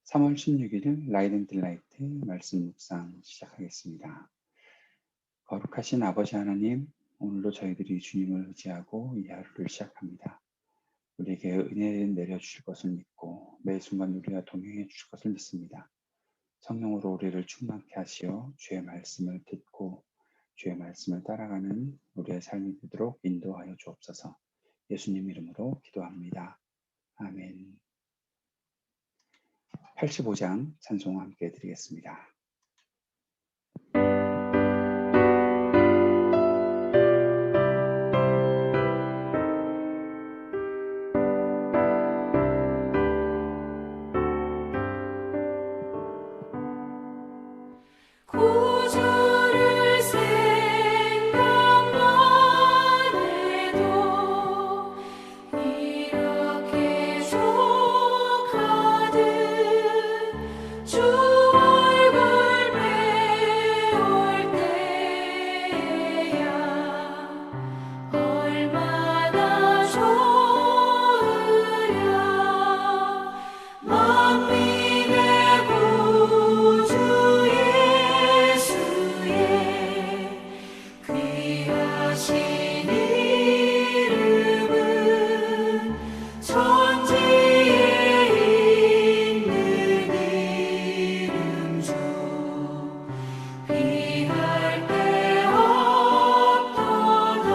3월 16일 라이트 앤 딜라이트 말씀 묵상 시작하겠습니다. 거룩하신 아버지 하나님, 오늘도 저희들이 주님을 의지하고 이 하루를 시작합니다. 우리에게 은혜 내려주실 것을 믿고 매 순간 우리와 동행해 주실 것을 믿습니다. 성령으로 우리를 충만케 하시어 주의 말씀을 듣고 주의 말씀을 따라가는 우리의 삶이 되도록 인도하여 주옵소서. 예수님 이름으로 기도합니다. 아멘. 85장 찬송 함께 드리겠습니다. 구주를 생각만 해도 이렇게 족하듯 주 얼굴 배울 때야 얼마나 좋으랴. 만민의 구주 귀하신 이름은 천지에 있는 이름 중 비할 데 없도다.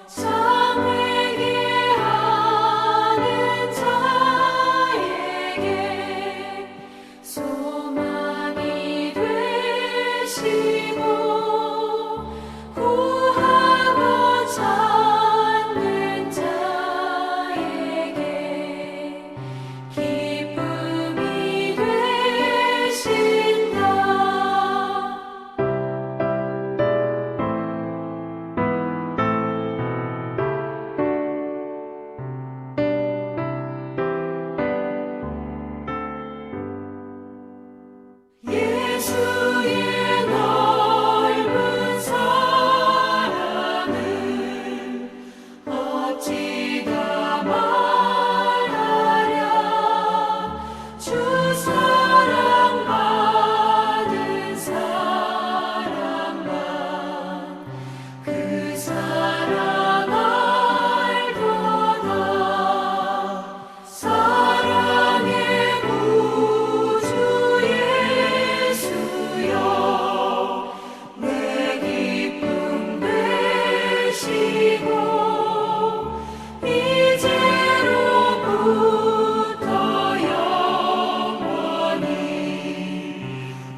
참 회개하는 자에게 소망이 되시고 구하고 찾는 자에게 기쁨이 되신다. 예수의 넓은 사랑을 어찌 다 말하랴. 주 사랑 받은 사람만 그 사랑 알도다. 사랑의 구주 예수여 내 기쁨 되시고 이제로부터 영원히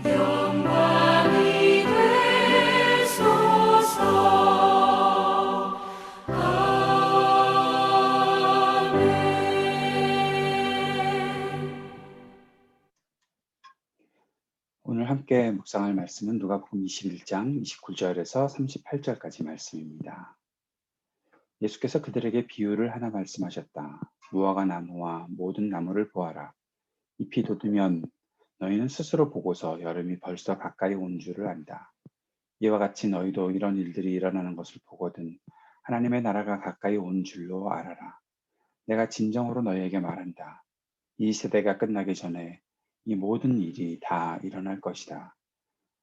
영광이 되소서. 아멘. 오늘 함께 묵상할 말씀은 누가복음 21장 29절에서 38절까지 말씀입니다. 예수께서 그들에게 비유를 하나 말씀하셨다. 무화과 나무와 모든 나무를 보아라. 잎이 돋으면 너희는 스스로 보고서 여름이 벌써 가까이 온 줄을 안다. 이와 같이 너희도 이런 일들이 일어나는 것을 보거든 하나님의 나라가 가까이 온 줄로 알아라. 내가 진정으로 너희에게 말한다. 이 세대가 끝나기 전에 이 모든 일이 다 일어날 것이다.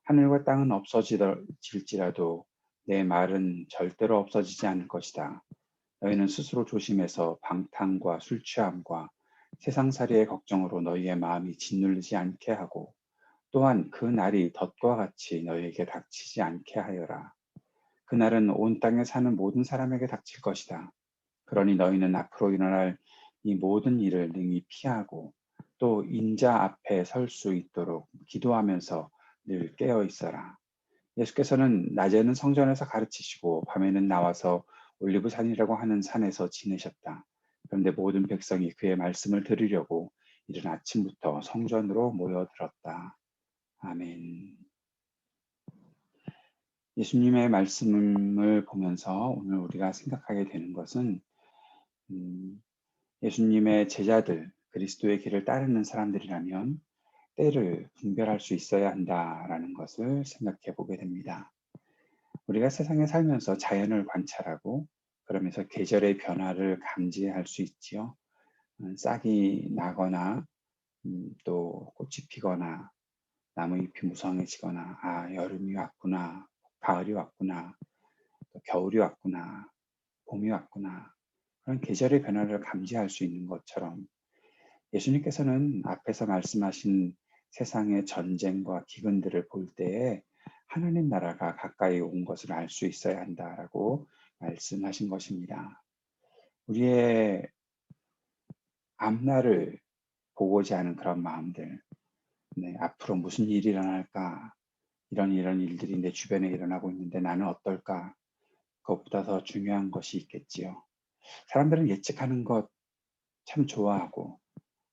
하늘과 땅은 없어질지라도 내 말은 절대로 없어지지 않을 것이다. 너희는 스스로 조심해서 방탕과 술 취함과 세상살이의 걱정으로 너희의 마음이 짓눌리지 않게 하고 또한 그 날이 덫과 같이 너희에게 닥치지 않게 하여라. 그날은 온 땅에 사는 모든 사람에게 닥칠 것이다. 그러니 너희는 앞으로 일어날 이 모든 일을 능히 피하고 또 인자 앞에 설 수 있도록 기도하면서 늘 깨어 있어라. 예수께서는 낮에는 성전에서 가르치시고 밤에는 나와서 올리브산이라고 하는 산에서 지내셨다. 그런데 모든 백성이 그의 말씀을 들으려고 이른 아침부터 성전으로 모여들었다. 아멘. 예수님의 말씀을 보면서 오늘 우리가 생각하게 되는 것은 예수님의 제자들, 그리스도의 길을 따르는 사람들이라면 때를 분별할 수 있어야 한다라는 것을 생각해 보게 됩니다. 우리가 세상에 살면서 자연을 관찰하고 그러면서 계절의 변화를 감지할 수 있지요. 싹이 나거나 또 꽃이 피거나 나무 잎이 무성해지거나 여름이 왔구나, 가을이 왔구나, 또 겨울이 왔구나, 봄이 왔구나 그런 계절의 변화를 감지할 수 있는 것처럼 예수님께서는 앞에서 말씀하신 세상의 전쟁과 기근들을 볼 때에 하나님 나라가 가까이 온 것을 알 수 있어야 한다라고 말씀하신 것입니다. 우리의 앞날을 보고자 하는 그런 마음들, 앞으로 무슨 일이 일어날까? 이런 일들이 내 주변에 일어나고 있는데 나는 어떨까? 그것보다 더 중요한 것이 있겠지요. 사람들은 예측하는 것 참 좋아하고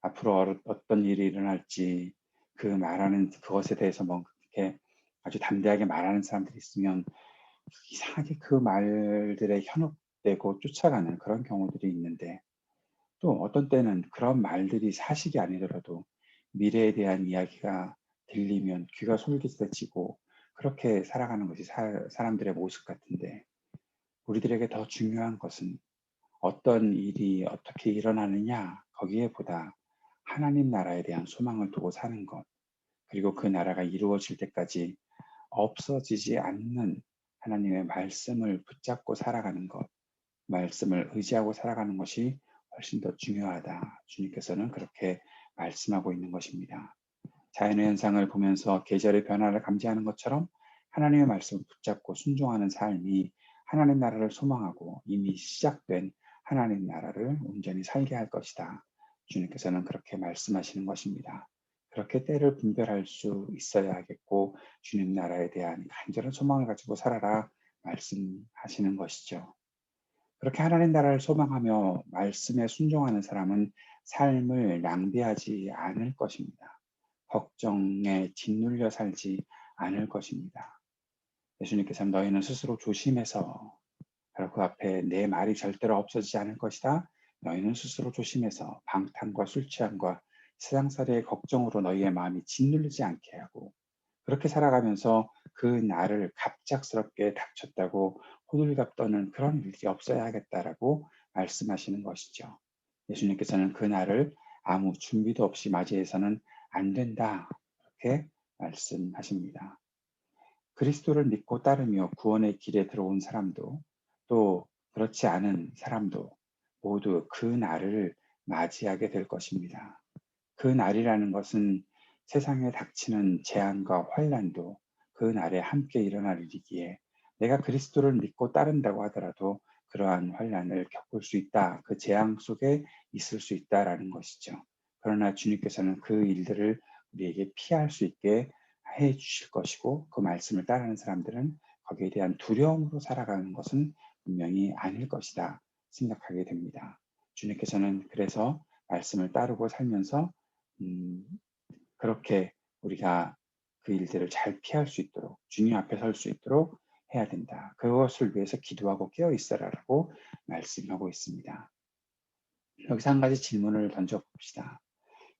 앞으로 어떤 일이 일어날지 그 말하는 그것에 대해서 뭐 이렇게 아주 담대하게 말하는 사람들이 있으면 이상하게 그 말들에 현혹되고 쫓아가는 그런 경우들이 있는데 또 어떤 때는 그런 말들이 사실이 아니더라도 미래에 대한 이야기가 들리면 귀가 솔깃해지고 그렇게 살아가는 것이 사람들의 모습 같은데 우리들에게 더 중요한 것은 어떤 일이 어떻게 일어나느냐 거기에 보다 하나님 나라에 대한 소망을 두고 사는 것 그리고 그 나라가 이루어질 때까지 없어지지 않는 하나님의 말씀을 붙잡고 살아가는 것 말씀을 의지하고 살아가는 것이 훨씬 더 중요하다. 주님께서는 그렇게 말씀하고 있는 것입니다. 자연의 현상을 보면서 계절의 변화를 감지하는 것처럼 하나님의 말씀을 붙잡고 순종하는 삶이 하나님 나라를 소망하고 이미 시작된 하나님 나라를 온전히 살게 할 것이다. 주님께서는 그렇게 말씀하시는 것입니다. 그렇게 때를 분별할 수 있어야 하겠고 주님 나라에 대한 간절한 소망을 가지고 살아라 말씀하시는 것이죠. 그렇게 하나님 나라를 소망하며 말씀에 순종하는 사람은 삶을 낭비하지 않을 것입니다. 걱정에 짓눌려 살지 않을 것입니다. 예수님께서 너희는 스스로 조심해서 바로 그 앞에 내 말이 절대로 없어지지 않을 것이다. 너희는 스스로 조심해서 방탕과 술 취함과 세상살이의 걱정으로 너희의 마음이 짓눌리지 않게 하고 그렇게 살아가면서 그 날을 갑작스럽게 닥쳤다고 호들갑 떠는 그런 일이 없어야 하겠다라고 말씀하시는 것이죠. 예수님께서는 그 날을 아무 준비도 없이 맞이해서는 안 된다. 이렇게 말씀하십니다. 그리스도를 믿고 따르며 구원의 길에 들어온 사람도 또 그렇지 않은 사람도 모두 그 날을 맞이하게 될 것입니다. 그 날이라는 것은 세상에 닥치는 재앙과 환란도 그 날에 함께 일어날 일이기에 내가 그리스도를 믿고 따른다고 하더라도 그러한 환란을 겪을 수 있다. 그 재앙 속에 있을 수 있다라는 것이죠. 그러나 주님께서는 그 일들을 우리에게 피할 수 있게 해 주실 것이고 그 말씀을 따르는 사람들은 거기에 대한 두려움으로 살아가는 것은 분명히 아닐 것이다 생각하게 됩니다. 주님께서는 그래서 말씀을 따르고 살면서 음, 그렇게 우리가 그 일들을 잘 피할 수 있도록 주님 앞에 설 수 있도록 해야 된다. 그것을 위해서 기도하고 깨어 있어라라고 말씀하고 있습니다. 여기서 한 가지 질문을 던져 봅시다.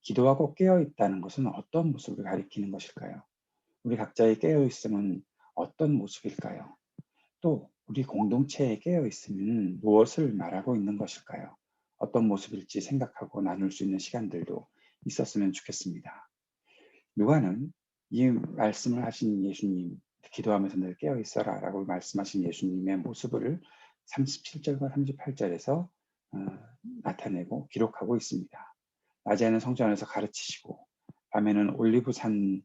기도하고 깨어 있다는 것은 어떤 모습을 가리키는 것일까요? 우리 각자의 깨어 있음은 어떤 모습일까요? 또 우리 공동체에 깨어 있으면 무엇을 말하고 있는 것일까요? 어떤 모습일지 생각하고 나눌 수 있는 시간들도 있었으면 좋겠습니다. 누가는 이 말씀을 하신 예수님, 기도하면서 늘 깨어 있어라 라고 말씀하신 예수님의 모습을 37절과 38절에서 나타내고 기록하고 있습니다. 낮에는 성전에서 가르치시고 밤에는 올리브산이라고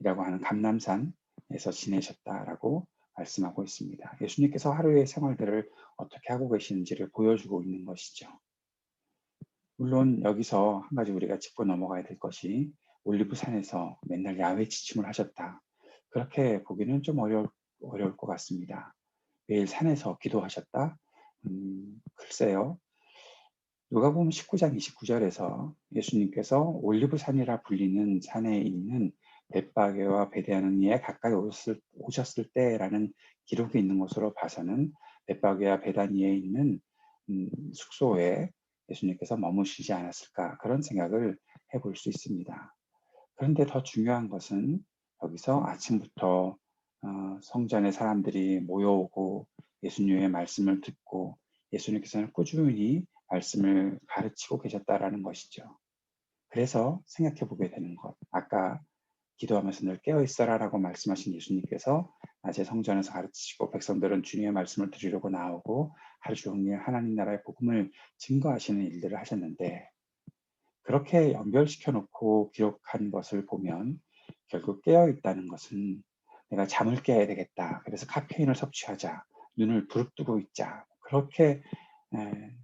하는 감람산에서 지내셨다라고 말씀하고 있습니다. 예수님께서 하루의 생활들을 어떻게 하고 계시는지를 보여주고 있는 것이죠. 물론 여기서 한 가지 우리가 짚고 넘어가야 될 것이 올리브산에서 맨날 야외 지침을 하셨다. 그렇게 보기는 좀 어려울 것 같습니다. 매일 산에서 기도하셨다? 글쎄요. 누가복음 19장 29절에서 예수님께서 올리브산이라 불리는 산에 있는 벳바게와 베다니에 가까이 오셨을 때라는 기록이 있는 것으로 봐서는 벳바게와 베다니에 있는 숙소에 예수님께서 머무시지 않았을까 그런 생각을 해볼 수 있습니다. 그런데 더 중요한 것은 여기서 아침부터 성전에 사람들이 모여오고 예수님의 말씀을 듣고 예수님께서는 꾸준히 말씀을 가르치고 계셨다라는 것이죠. 그래서 생각해 보게 되는 것. 아까 기도하면서 늘 깨어 있어라라고 말씀하신 예수님께서 낮에 성전에서 가르치시고 백성들은 주님의 말씀을 들으려고 나오고 하루 종일 하나님 나라의 복음을 증거하시는 일들을 하셨는데, 그렇게 연결시켜 놓고 기록한 것을 보면 결국 깨어 있다는 것은 내가 잠을 깨야 되겠다, 그래서 카페인을 섭취하자, 눈을 부릅뜨고 있자, 그렇게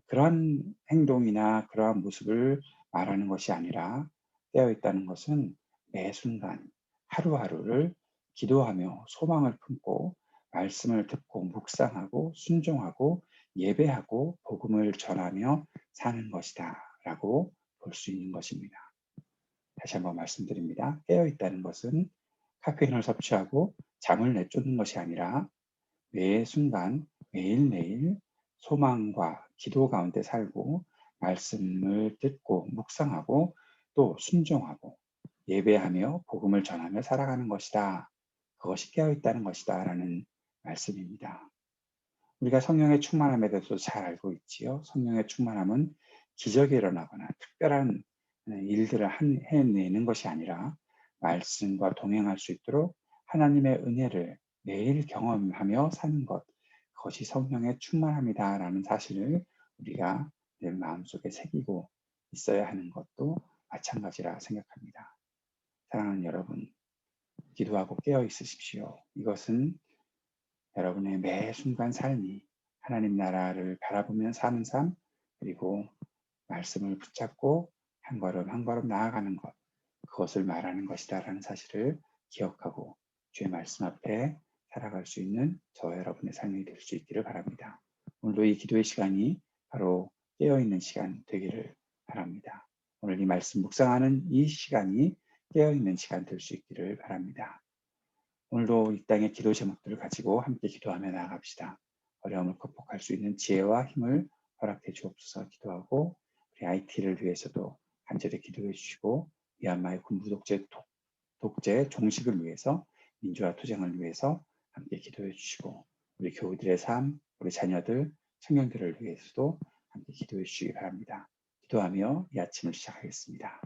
그러한 행동이나 그러한 모습을 말하는 것이 아니라, 깨어 있다는 것은 매 순간 하루하루를 기도하며 소망을 품고 말씀을 듣고 묵상하고 순종하고 예배하고 복음을 전하며 사는 것이다 라고 볼 수 있는 것입니다. 다시 한번 말씀드립니다. 깨어 있다는 것은 카페인을 섭취하고 잠을 내쫓는 것이 아니라 매 순간 매일매일 소망과 기도 가운데 살고 말씀을 듣고 묵상하고 또 순종하고 예배하며 복음을 전하며 살아가는 것이다. 그것이 깨어 있다는 것이다 라는 말씀입니다. 우리가 성령의 충만함에 대해서 잘 알고 있지요. 성령의 충만함은 기적이 일어나거나 특별한 일들을 해내는 것이 아니라 말씀과 동행할 수 있도록 하나님의 은혜를 매일 경험하며 사는 것, 그것이 성령의 충만함이다라는 사실을 우리가 내 마음속에 새기고 있어야 하는 것도 마찬가지라 생각합니다. 사랑하는 여러분, 기도하고 깨어 있으십시오. 이것은 여러분의 매 순간 삶이 하나님 나라를 바라보며 사는 삶, 그리고 말씀을 붙잡고 한 걸음 한 걸음 나아가는 것, 그것을 말하는 것이다라는 사실을 기억하고 주의 말씀 앞에 살아갈 수 있는 저와 여러분의 삶이 될 수 있기를 바랍니다. 오늘도 이 기도의 시간이 바로 깨어있는 시간 되기를 바랍니다. 오늘 이 말씀 묵상하는 이 시간이 깨어있는 시간 될 수 있기를 바랍니다. 오늘도 이 땅의 기도 제목들을 가지고 함께 기도하며 나아갑시다. 어려움을 극복할 수 있는 지혜와 힘을 허락해 주옵소서. 기도하고 우리 IT를 위해서도 간절히 기도해 주시고, 미얀마의 군부 독재 종식을 위해서, 민주화 투쟁을 위해서 함께 기도해 주시고, 우리 교우들의 삶, 우리 자녀들, 청년들을 위해서도 함께 기도해 주시기 바랍니다. 기도하며 이 아침을 시작하겠습니다.